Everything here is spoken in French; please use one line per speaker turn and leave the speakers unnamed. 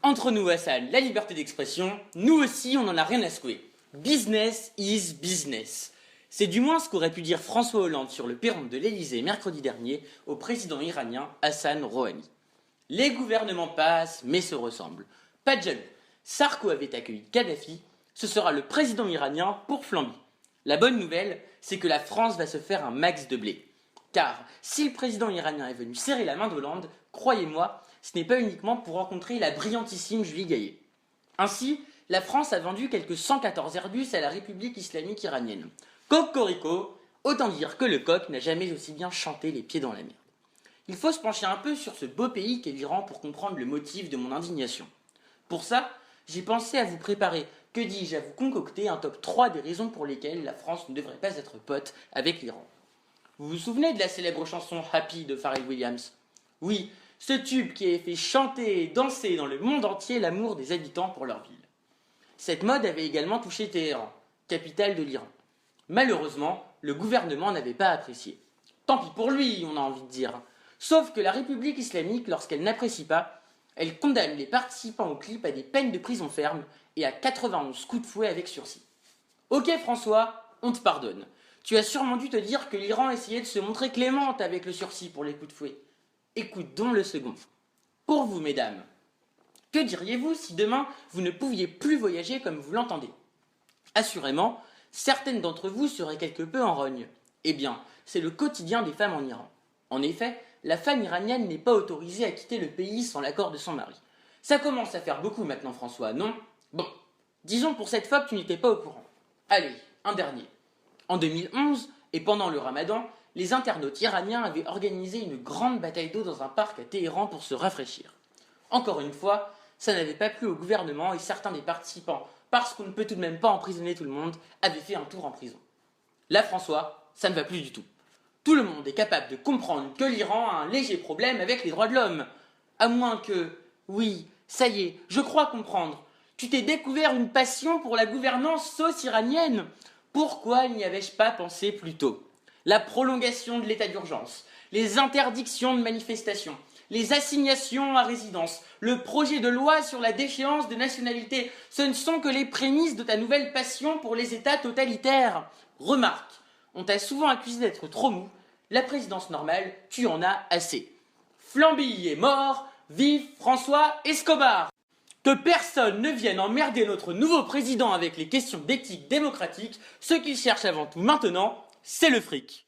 Entre nous, Hassan, la liberté d'expression, nous aussi, on n'en a rien à secouer. Business is business. C'est du moins ce qu'aurait pu dire François Hollande sur le perron de l'Elysée mercredi dernier au président iranien Hassan Rouhani. Les gouvernements passent, mais se ressemblent. Pas de jaloux. Sarko avait accueilli Kadhafi, ce sera le président iranien pour flamber. La bonne nouvelle, c'est que la France va se faire un max de blé. Car si le président iranien est venu serrer la main d'Hollande, croyez-moi, ce n'est pas uniquement pour rencontrer la brillantissime Julie Gaillet. Ainsi, la France a vendu quelques 114 Airbus à la République islamique iranienne. Cocorico, autant dire que le coq n'a jamais aussi bien chanté les pieds dans la mer. Il faut se pencher un peu sur ce beau pays qu'est l'Iran pour comprendre le motif de mon indignation. Pour ça, j'ai pensé à vous préparer, que dis-je, à vous concocter un top 3 des raisons pour lesquelles la France ne devrait pas être pote avec l'Iran. Vous vous souvenez de la célèbre chanson Happy de Pharrell Williams? Oui, ce tube qui a fait chanter et danser dans le monde entier l'amour des habitants pour leur ville. Cette mode avait également touché Téhéran, capitale de l'Iran. Malheureusement, le gouvernement n'avait pas apprécié. Tant pis pour lui, on a envie de dire. Sauf que la République islamique, lorsqu'elle n'apprécie pas, elle condamne les participants au clip à des peines de prison ferme et à 91 coups de fouet avec sursis. Ok François, on te pardonne. Tu as sûrement dû te dire que l'Iran essayait de se montrer clémente avec le sursis pour les coups de fouet. Écoute donc le second. Pour vous, mesdames, que diriez-vous si demain vous ne pouviez plus voyager comme vous l'entendez? Assurément, certaines d'entre vous seraient quelque peu en rogne. Eh bien, c'est le quotidien des femmes en Iran. En effet, la femme iranienne n'est pas autorisée à quitter le pays sans l'accord de son mari. Ça commence à faire beaucoup maintenant, François, non? Bon, disons pour cette fois que tu n'étais pas au courant. Allez, un dernier. En 2011, et pendant le ramadan, les internautes iraniens avaient organisé une grande bataille d'eau dans un parc à Téhéran pour se rafraîchir. Encore une fois, ça n'avait pas plu au gouvernement et certains des participants, parce qu'on ne peut tout de même pas emprisonner tout le monde, avaient fait un tour en prison. Là, François, ça ne va plus du tout. Tout le monde est capable de comprendre que l'Iran a un léger problème avec les droits de l'homme. À moins que... Oui, ça y est, je crois comprendre. Tu t'es découvert une passion pour la gouvernance sauce iranienne. Pourquoi n'y avais-je pas pensé plus tôt? La prolongation de l'état d'urgence, les interdictions de manifestations, les assignations à résidence, le projet de loi sur la déchéance de nationalité, ce ne sont que les prémices de ta nouvelle passion pour les États totalitaires. Remarque, on t'a souvent accusé d'être trop mou. La présidence normale, tu en as assez. Flamby est mort, vive François Escobar! Que personne ne vienne emmerder notre nouveau président avec les questions d'éthique démocratique, ce qu'il cherche avant tout maintenant, c'est le fric.